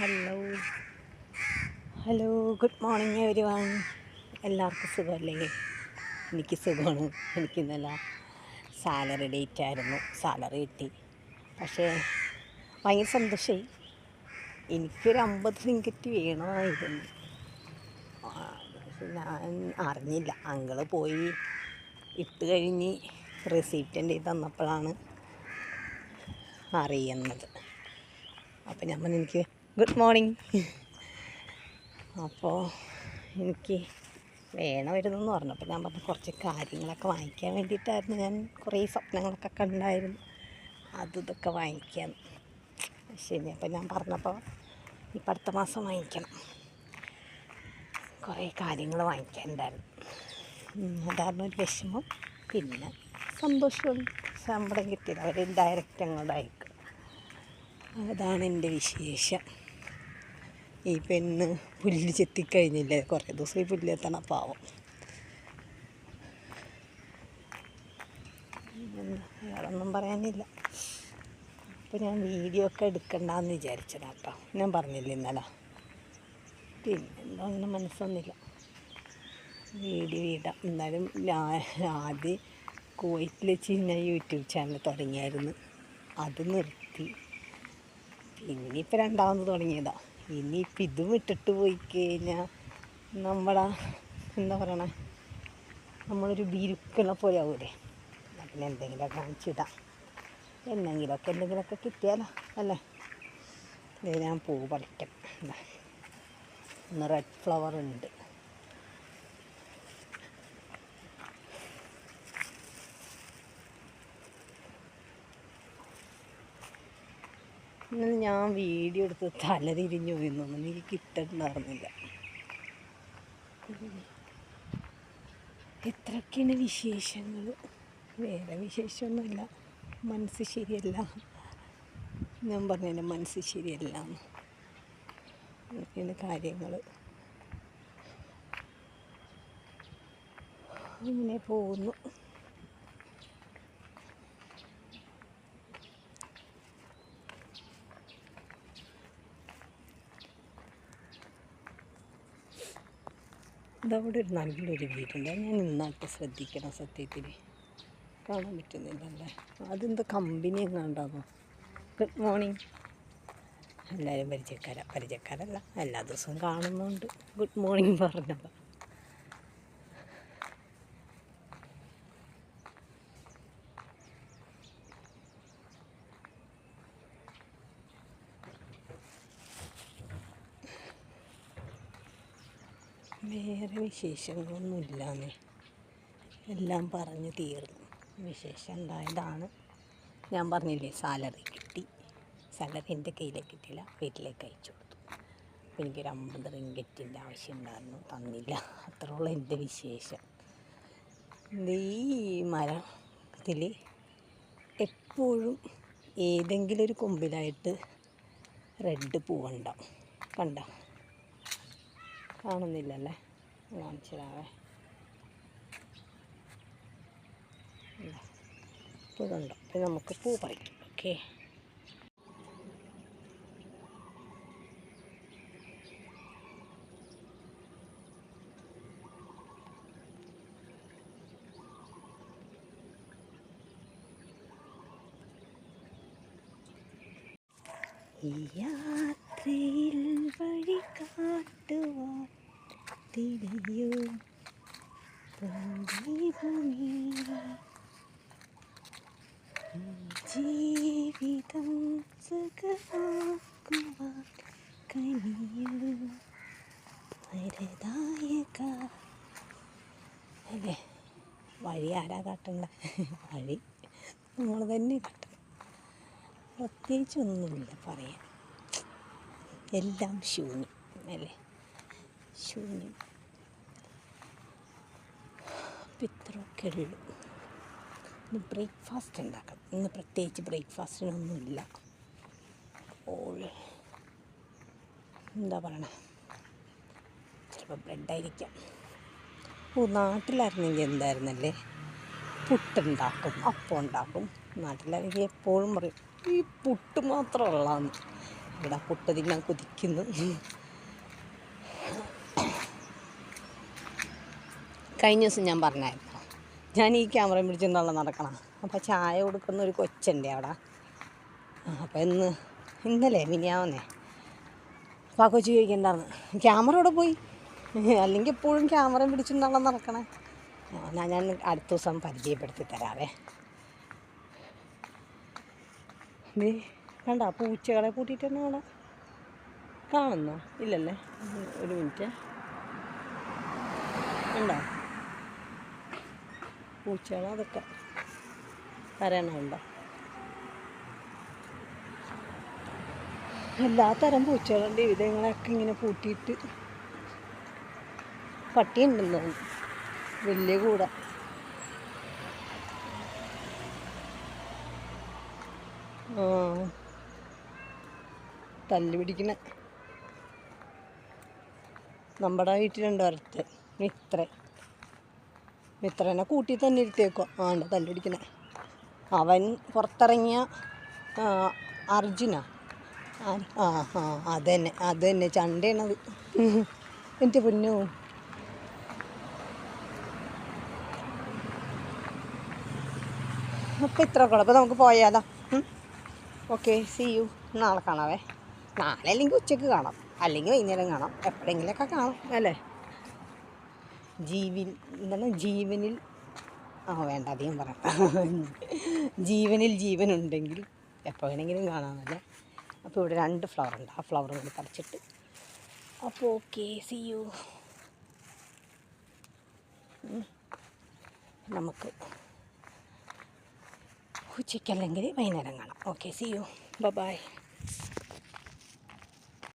Hello hello good morning every one. എല്ലാവർക്കും സുഖമല്ലേ? എനിക്ക് സുഖമാണ്. എനിക്കിന്നലെ സാലറി ഡേറ്റ് ആയിരുന്നു. സാലറി കിട്ടി. പക്ഷേ ഭയങ്കര സന്തോഷമായി. എനിക്കൊരു 50 റിങ്കറ്റ് വേണമായിരുന്നു. ഞാൻ അറിഞ്ഞില്ല. അങ്കിള് പോയി ഇട്ട് കഴിഞ്ഞ് റെസിപ്റ്റ് എൻ്റെ തന്നപ്പോഴാണ് അറിയുന്നത്. അപ്പം ഞാൻ പറഞ്ഞു എനിക്ക് ഗുഡ് മോർണിംഗ്. അപ്പോൾ എനിക്ക് വേണമായിരുന്നു എന്ന് പറഞ്ഞു. അപ്പോൾ ഞാൻ പറഞ്ഞു കുറച്ച് കാര്യങ്ങളൊക്കെ വാങ്ങിക്കാൻ വേണ്ടിയിട്ടായിരുന്നു. ഞാൻ കുറേ സ്വപ്നങ്ങളൊക്കെ കണ്ടായിരുന്നു. ഇതൊക്കെ വാങ്ങിക്കാൻ. ശരി, അപ്പോൾ ഞാൻ പറഞ്ഞപ്പോൾ ഇപ്പം അടുത്ത മാസം വാങ്ങിക്കണം. കുറേ കാര്യങ്ങൾ വാങ്ങിക്കാനുണ്ടായിരുന്നു. അതായിരുന്നു ഒരു വിഷമം. പിന്നെ സന്തോഷവും. ശമ്പളം കിട്ടിയത് അവർ ഡയറക്റ്റ് അങ്ങോട്ട് അയക്കും. അതാണ് എൻ്റെ വിശേഷം. ഈ പെണ്ണ് പുല്ല് ചെത്തിക്കഴിഞ്ഞില്ലേ, കുറേ ദിവസം ഈ പുല്ല് എത്തണം, പാവം. വേറൊന്നും പറയാനില്ല. അപ്പോൾ ഞാൻ വീഡിയോ ഒക്കെ എടുക്കണ്ടെന്ന് വിചാരിച്ചതാണ് കേട്ടോ. ഞാൻ പറഞ്ഞില്ല ഇന്നലെ. പിന്നെ എന്തോ അങ്ങനെ മനസ്സൊന്നുമില്ല. വീഡിയോ ഇടാം. എന്നാലും ആദ്യം കുവൈറ്റിൽ വെച്ച് ഞാൻ യൂട്യൂബ് ചാനൽ തുടങ്ങിയായിരുന്നു. അത് നിർത്തി. ഇനിയിപ്പോൾ രണ്ടാമത് തുടങ്ങിയതാണ്. ഇനിയിപ്പോൾ ഇതും ഇട്ടിട്ട് പോയി കഴിഞ്ഞാൽ നമ്മളെ എന്താ പറയണേ, നമ്മളൊരു ബിരുക്കുള്ള പോലെ ആവൂലേ. പിന്നെ എന്തെങ്കിലുമൊക്കെ കാണിച്ചിടാം. എന്തെങ്കിലുമൊക്കെ കിട്ടിയാലോ അല്ലേ. ഞാൻ പൂ പറിക്കണം. ഇന്ന് റെഡ് ഫ്ലവർ ഉണ്ട്. ഇന്നലെ ഞാൻ വീഡിയോ എടുത്ത് തലതിരിഞ്ഞു പോയെന്നൊന്നും എനിക്ക് കിട്ടുന്നുണ്ടായിരുന്നില്ല. ഇത്രയൊക്കെയാണ് വിശേഷങ്ങൾ. വേറെ വിശേഷമൊന്നുമില്ല. മനസ്സ് ശരിയല്ല. ഞാൻ പറഞ്ഞതിൻ്റെ മനസ്സ് ശരിയല്ല. ഇങ്ങനെയാണ് കാര്യങ്ങൾ. അങ്ങനെ പോകുന്നു. ഇതവിടെ ഒരു നല്ലൊരു വീടുണ്ട്. ഞാൻ ഇന്നാട്ട് ശ്രദ്ധിക്കണം. സത്യത്തിൽ കാണാൻ പറ്റുന്നില്ലല്ലേ. അതെന്താ കമ്പനി എങ്ങാണ്ടാണോ? Good morning. എല്ലാവരും പരിചയക്കാരല്ല, എല്ലാ ദിവസവും കാണുന്നുണ്ട്. ഗുഡ് മോർണിംഗ് പറഞ്ഞത്. വേറെ വിശേഷങ്ങളൊന്നുമില്ലാന്നേ. എല്ലാം പറഞ്ഞ് തീർന്നു. വിശേഷം ഉണ്ടായതാണ്. ഞാൻ പറഞ്ഞില്ലേ, സാലറി കിട്ടി. സാലറി എൻ്റെ കയ്യിലേക്ക് കിട്ടിയില്ല, വീട്ടിലേക്ക് അയച്ചു കൊടുത്തു. അപ്പോൾ എനിക്കൊരു 50 റിങ്കറ്റിൻ്റെ ആവശ്യം ഉണ്ടായിരുന്നു, തന്നില്ല. അത്രയുള്ള എൻ്റെ വിശേഷം. ഈ മരത്തിൽ എപ്പോഴും ഏതെങ്കിലും ഒരു കൊമ്പിലായിട്ട് റെഡ് പൂവുണ്ടാവും. കണ്ടോ? കാണുന്നില്ലല്ലേ, കാണിച്ചിടാവേ. ഇതുണ്ടോ? അപ്പോൾ നമുക്ക് പൂ പറിക്കാം. ഓക്കെ. യാത്രയിൽ വഴി കാട്ടുവാൻ തിരിയൂ ജീവിതം സുഖമാക്കുവാൻ കനിയൂ വരദായക. അല്ലേ, വഴി ആരാ കാട്ടണ്ട? വഴി നമ്മൾ തന്നെ കാട്ടണം. പ്രത്യേകിച്ചൊന്നുമില്ല പറയാൻ. എല്ലാം ശൂന്യം അല്ലേ, ശൂന്യം. അപ്പം ഇത്രയൊക്കെ ഉള്ളൂ. ഇന്ന് ബ്രേക്ക്ഫാസ്റ്റ് ഉണ്ടാക്കണം. ഇന്ന് പ്രത്യേകിച്ച് ബ്രേക്ക്ഫാസ്റ്റിനൊന്നുമില്ല. അപ്പോൾ എന്താ പറയണേ, ചിലപ്പോൾ ബ്രെഡായിരിക്കാം. നാട്ടിലായിരുന്നെങ്കിൽ എന്തായിരുന്നല്ലേ, പുട്ടുണ്ടാക്കും, അപ്പം ഉണ്ടാക്കും. നാട്ടിലാണെങ്കിൽ എപ്പോഴും പറയും ഈ പുട്ട് മാത്രമുള്ളതെന്ന്. ഇവിടെ പുട്ട് തിന്നാൻ കുതിക്കുന്നു. കഴിഞ്ഞ ദിവസം ഞാൻ പറഞ്ഞായിരുന്നു ഞാൻ ഈ ക്യാമറ പിടിച്ചെന്നുള്ള നടക്കണം. അപ്പോൾ ചായ കൊടുക്കുന്ന ഒരു കൊച്ചുണ്ട് അവിടെ. അപ്പോൾ ഇന്നലെ മിനിയാവുന്നേ അപ്പോൾ ആ കൊച്ചു ചോദിക്കണ്ടായിരുന്നു ക്യാമറ ഇവിടെ പോയി, അല്ലെങ്കിൽ എപ്പോഴും ക്യാമറ പിടിച്ചെന്നുള്ള നടക്കണേ. ഞാൻ അടുത്ത ദിവസം പരിചയപ്പെടുത്തി തരാവേ. കണ്ട പൂച്ചകളെ കൂട്ടിയിട്ട് തന്നെ അവിടെ കാണുന്നോ? ഇല്ലല്ലേ, ഒരു മിനിറ്റ്. ഉണ്ടോ പൂച്ചകൾ? അതൊക്കെ കരയണമുണ്ടോ? എല്ലാ തരം പൂച്ചകളുണ്ട്. വിധങ്ങളൊക്കെ ഇങ്ങനെ കൂട്ടിയിട്ട് പട്ടിയുണ്ടെന്ന് തോന്നുന്നു, വലിയ കൂട. തല്ല് പിടിക്കണ നമ്മുടെ വീട്ടിലുണ്ട് ഒരത്ത് മിത്രനെ കൂട്ടി തന്നെ ഇരുത്തേക്കോ. ആണ്ട് തല്ല് പിടിക്കണേ. അവൻ പുറത്തിറങ്ങിയ അർജുന. അത് തന്നെ ചണ്ടയാണത്. എൻ്റെ പൊന്നു. അപ്പോൾ ഇത്ര കൂടെ. അപ്പോൾ നമുക്ക് പോയാലോ? Okay, see you. നാളെ കാണാവേ. നാളെ അല്ലെങ്കിൽ ഉച്ചയ്ക്ക് കാണാം, അല്ലെങ്കിൽ വൈകുന്നേരം കാണാം, എപ്പോഴെങ്കിലൊക്കെ കാണാം അല്ലേ. ജീവനിൽ വേണ്ട അധികം പറയാം. ജീവനിൽ ജീവനുണ്ടെങ്കിൽ എപ്പോൾ വേണമെങ്കിലും കാണാമല്ലേ. അപ്പോൾ ഇവിടെ 2 ഫ്ലവർ ഉണ്ട്. ആ ഫ്ലവർ കൂടി പറിച്ചിട്ട് അപ്പോൾ ഓക്കെ, സീ യു. നമുക്ക് ഉച്ചയ്ക്കല്ലെങ്കിൽ വൈകുന്നേരം കാണാം. Okay, see you. ബൈ.